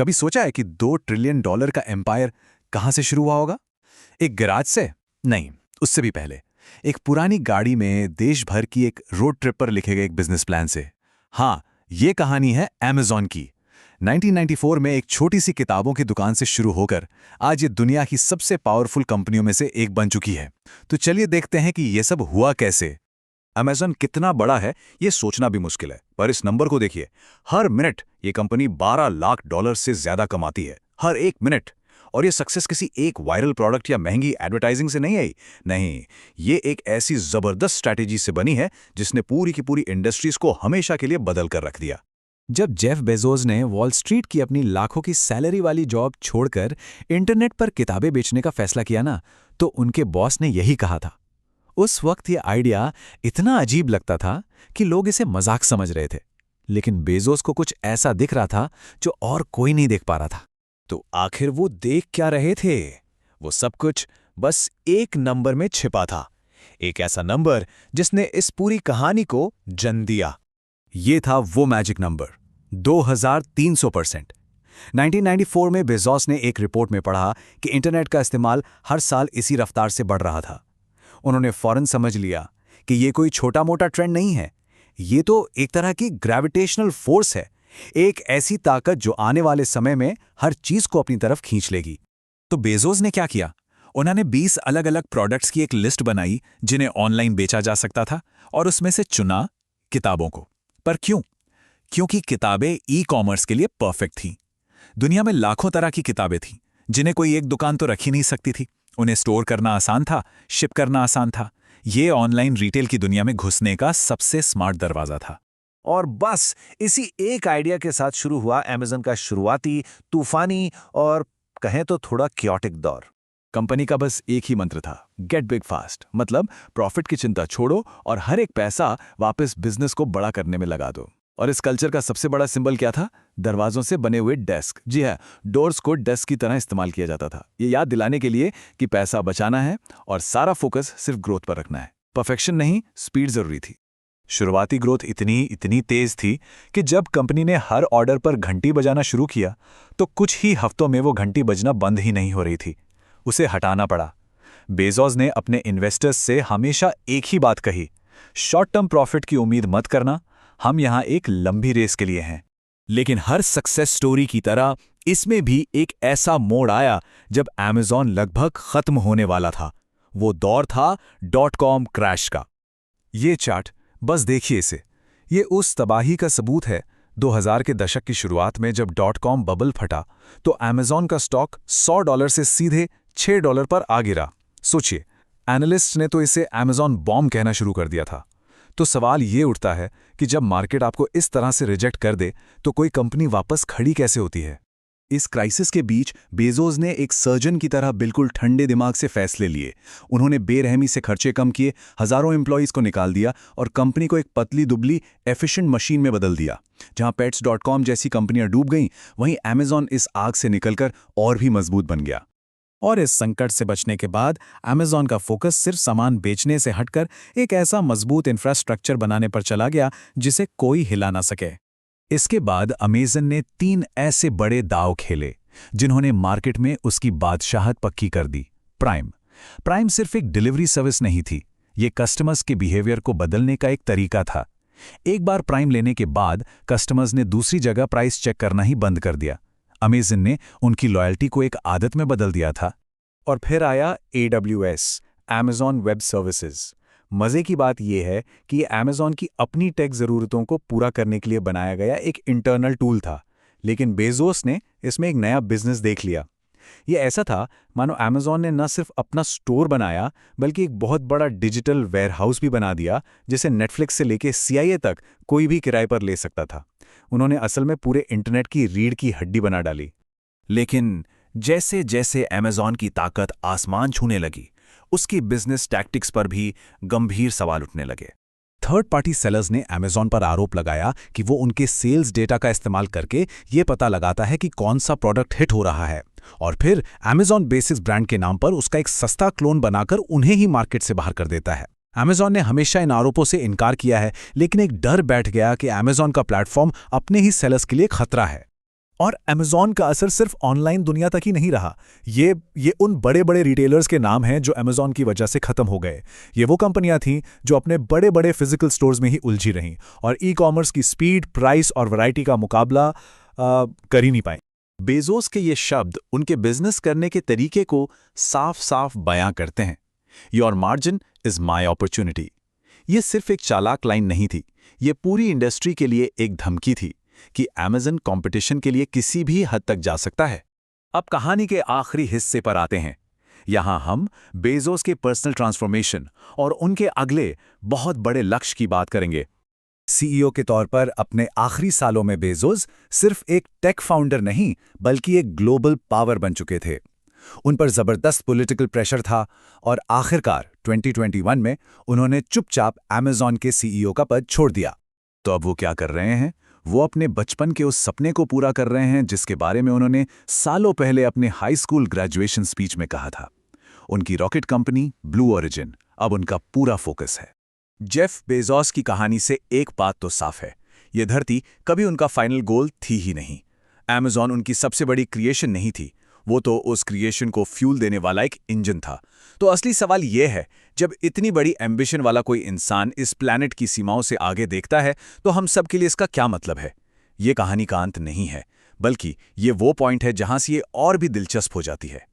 कभी सोचा है कि $2 ट्रिलियन का एम्पायर कहाँ से शुरू हुआ होगा? एक गैराज से? नहीं, उससे भी पहले। एक पुरानी गाड़ी में देश भर की एक रोड ट्रिप पर लिखे गए एक बिजनेस प्लान से। हाँ, ये कहानी है अमेज़न की। 1994 में एक छोटी सी किताबों की दुकान से शुरू होकर आज ये दुनिया की सबसे पावरफुल कंपनियों में से एक बन चुकी है। तो चलिए देखते हैं कि ये सब हुआ कैसे। अमेज़न कितना बड़ा है ये सोचना भी मुश्किल है, पर इस नंबर को देखिए। हर मिनट ये कंपनी $12 लाख से ज्यादा कमाती है, हर एक मिनट। और ये सक्सेस किसी एक वायरल प्रोडक्ट या महंगी एडवर्टाइजिंग से नहीं आई। नहीं, ये एक ऐसी जबरदस्त स्ट्रैटेजी से बनी है जिसने पूरी की पूरी इंडस्ट्रीज को हमेशा के लिए बदल कर रख दिया। जब जेफ बेजोस ने वॉल स्ट्रीट की अपनी लाखों की सैलरी वाली जॉब छोड़कर इंटरनेट पर किताबें बेचने का फैसला किया ना, तो उनके बॉस ने यही कहा था। उस वक्त ये आइडिया इतना अजीब लगता था कि लोग इसे मजाक समझ रहे थे, लेकिन बेजोस को कुछ ऐसा दिख रहा था जो और कोई नहीं देख पा रहा था। तो आखिर वो देख क्या रहे थे? वो सब कुछ बस एक नंबर में छिपा था। एक ऐसा नंबर जिसने इस पूरी कहानी को जन्म दिया। ये था वो मैजिक नंबर, 2300%। 1994 में बेजोस ने एक रिपोर्ट में पढ़ा कि इंटरनेट का इस्तेमाल हर साल इसी रफ्तार से बढ़ रहा था। उन्होंने फौरन समझ लिया कि ये कोई छोटा मोटा ट्रेंड नहीं है, ये तो एक तरह की ग्रेविटेशनल फोर्स है, एक ऐसी ताकत जो आने वाले समय में हर चीज को अपनी तरफ खींच लेगी। तो बेजोस ने क्या किया? उन्होंने 20 अलग अलग प्रोडक्ट्स की एक लिस्ट बनाई जिन्हें ऑनलाइन बेचा जा सकता था, और उसमें से चुना किताबों को। पर क्यों? क्योंकि किताबें ई कॉमर्स के लिए परफेक्ट थीं। दुनिया में लाखों तरह की किताबें थीं जिन्हें कोई एक दुकान तो रख ही नहीं सकती थी। उन्हें स्टोर करना आसान था, शिप करना आसान था। ये ऑनलाइन रिटेल की दुनिया में घुसने का सबसे स्मार्ट दरवाजा था। और बस इसी एक आइडिया के साथ शुरू हुआ अमेज़न का शुरुआती, तूफानी और कहें तो थोड़ा क्योटिक दौर। कंपनी का बस एक ही मंत्र था, गेट बिग फास्ट। मतलब प्रॉफिट की चिंता छोड़ो और हर एक पैसा वापस बिजनेस को बड़ा करने में लगा दो। और इस कल्चर का सबसे बड़ा सिंबल क्या था? दरवाजों से बने हुए डेस्क। जी हाँ, डोर्स को डेस्क की तरह इस्तेमाल किया जाता था, ये याद दिलाने के लिए कि पैसा बचाना है और सारा फोकस सिर्फ ग्रोथ पर रखना है। परफेक्शन नहीं, स्पीड जरूरी थी। शुरुआती ग्रोथ इतनी तेज थी कि जब कंपनी ने हर ऑर्डर पर घंटी बजाना शुरू किया तो कुछ ही हफ्तों में वो घंटी बजना बंद ही नहीं हो रही थी। उसे हटाना पड़ा। बेजोस ने अपने इन्वेस्टर्स से हमेशा एक ही बात कही, शॉर्ट टर्म प्रॉफिट की उम्मीद मत करना, हम यहां एक लंबी रेस के लिए हैं। लेकिन हर सक्सेस स्टोरी की तरह इसमें भी एक ऐसा मोड़ आया जब अमेज़न लगभग खत्म होने वाला था। वो दौर था .com क्रैश का। ये चार्ट बस देखिए इसे, ये उस तबाही का सबूत है। 2000 के दशक की शुरुआत में जब .com बबल फटा तो अमेज़न का स्टॉक $100 से सीधे $6 पर आ गिरा। सोचिए, एनालिस्ट ने तो इसे अमेज़न बॉम्ब कहना शुरू कर दिया था। तो सवाल ये उठता है कि जब मार्केट आपको इस तरह से रिजेक्ट कर दे तो कोई कंपनी वापस खड़ी कैसे होती है? इस क्राइसिस के बीच बेजोस ने एक सर्जन की तरह बिल्कुल ठंडे दिमाग से फैसले लिए। उन्होंने बेरहमी से खर्चे कम किए, हजारों एम्प्लॉइज को निकाल दिया और कंपनी को एक पतली दुबली एफिशिएंट मशीन में बदल दिया। जहां Pets.com जैसी कंपनियां डूब गईं, वहीं अमेज़न इस आग से निकलकर और भी मजबूत बन गया। और इस संकट से बचने के बाद अमेज़न का फोकस सिर्फ सामान बेचने से हटकर एक ऐसा मजबूत इंफ्रास्ट्रक्चर बनाने पर चला गया जिसे कोई हिला ना सके। इसके बाद अमेज़न ने 3 ऐसे बड़े दांव खेले जिन्होंने मार्केट में उसकी बादशाहत पक्की कर दी। प्राइम सिर्फ एक डिलीवरी सर्विस नहीं थी, ये कस्टमर्स के बिहेवियर को बदलने का एक तरीका था। एक बार प्राइम लेने के बाद कस्टमर्स ने दूसरी जगह प्राइस चेक करना ही बंद कर दिया। अमेज़न ने उनकी लॉयल्टी को एक आदत में बदल दिया था। और फिर आया AWS, Amazon वेब सर्विसेज। मजे की बात यह है कि ये अमेज़न की अपनी टेक ज़रूरतों को पूरा करने के लिए बनाया गया एक इंटरनल टूल था, लेकिन बेजोस ने इसमें एक नया बिजनेस देख लिया। ये ऐसा था मानो अमेज़न ने न सिर्फ अपना स्टोर बनाया बल्कि एक बहुत बड़ा डिजिटल वेयरहाउस भी बना दिया, जिसे नेटफ्लिक्स से लेके CIA तक कोई भी किराए पर ले सकता था। उन्होंने असल में पूरे इंटरनेट की रीढ़ की हड्डी बना डाली। लेकिन जैसे जैसे अमेज़न की ताकत आसमान छूने लगी, उसकी बिजनेस टैक्टिक्स पर भी गंभीर सवाल उठने लगे। थर्ड पार्टी सेलर्स ने अमेज़न पर आरोप लगाया कि वो उनके सेल्स डेटा का इस्तेमाल करके ये पता लगाता है कि कौन सा प्रोडक्ट हिट हो रहा है, और फिर अमेज़न बेसिस ब्रांड के नाम पर उसका एक सस्ता क्लोन बनाकर उन्हें ही मार्केट से बाहर कर देता है। अमेज़न ने हमेशा इन आरोपों से इनकार किया है, लेकिन एक डर बैठ गया कि अमेज़न का प्लेटफॉर्म अपने ही सेलर्स के लिए खतरा है। और अमेज़ॉन का असर सिर्फ ऑनलाइन दुनिया तक ही नहीं रहा। ये उन बड़े बड़े रिटेलर्स के नाम हैं जो अमेज़ॉन की वजह से खत्म हो गए। ये वो कंपनियां थीं जो अपने बड़े बड़े फिजिकल स्टोर्स में ही उलझी रहीं और ई कॉमर्स की स्पीड, प्राइस और वैरायटी का मुकाबला कर ही नहीं पाई। बेजोस के ये शब्द उनके बिजनेस करने के तरीके को साफ साफ बयां करते हैं। Your margin is my opportunity. ये सिर्फ एक चालाक लाइन नहीं थी, ये पूरी इंडस्ट्री के लिए एक धमकी थी कि अमेज़न कंपटीशन के लिए किसी भी हद तक जा सकता है। अब कहानी के आखिरी हिस्से पर आते हैं। यहां हम बेजोस के पर्सनल ट्रांसफॉर्मेशन और उनके अगले बहुत बड़े लक्ष्य की बात करेंगे। सीईओ के तौर पर अपने आखिरी सालों में बेजोस सिर्फ एक टेक फाउंडर नहीं बल्कि एक ग्लोबल पावर बन चुके थे। उन पर जबरदस्त पॉलिटिकल प्रेशर था और आखिरकार 2021 में उन्होंने चुपचाप अमेज़ॉन के सीईओ का पद छोड़ दिया। तो अब वो क्या कर रहे हैं? वो अपने बचपन के उस सपने को पूरा कर रहे हैं जिसके बारे में उन्होंने सालों पहले अपने हाई स्कूल ग्रेजुएशन स्पीच में कहा था। उनकी रॉकेट कंपनी ब्लू ओरिजिन अब उनका पूरा फोकस है। जेफ बेजोस की कहानी से एक बात तो साफ है, ये धरती कभी उनका फाइनल गोल थी ही नहीं। अमेज़ॉन उनकी सबसे बड़ी क्रिएशन नहीं थी, वो तो उस क्रिएशन को फ्यूल देने वाला एक इंजन था। तो असली सवाल यह है, जब इतनी बड़ी एम्बिशन वाला कोई इंसान इस प्लैनेट की सीमाओं से आगे देखता है तो हम सब के लिए इसका क्या मतलब है? ये कहानी का अंत नहीं है, बल्कि ये वो पॉइंट है जहां से ये और भी दिलचस्प हो जाती है।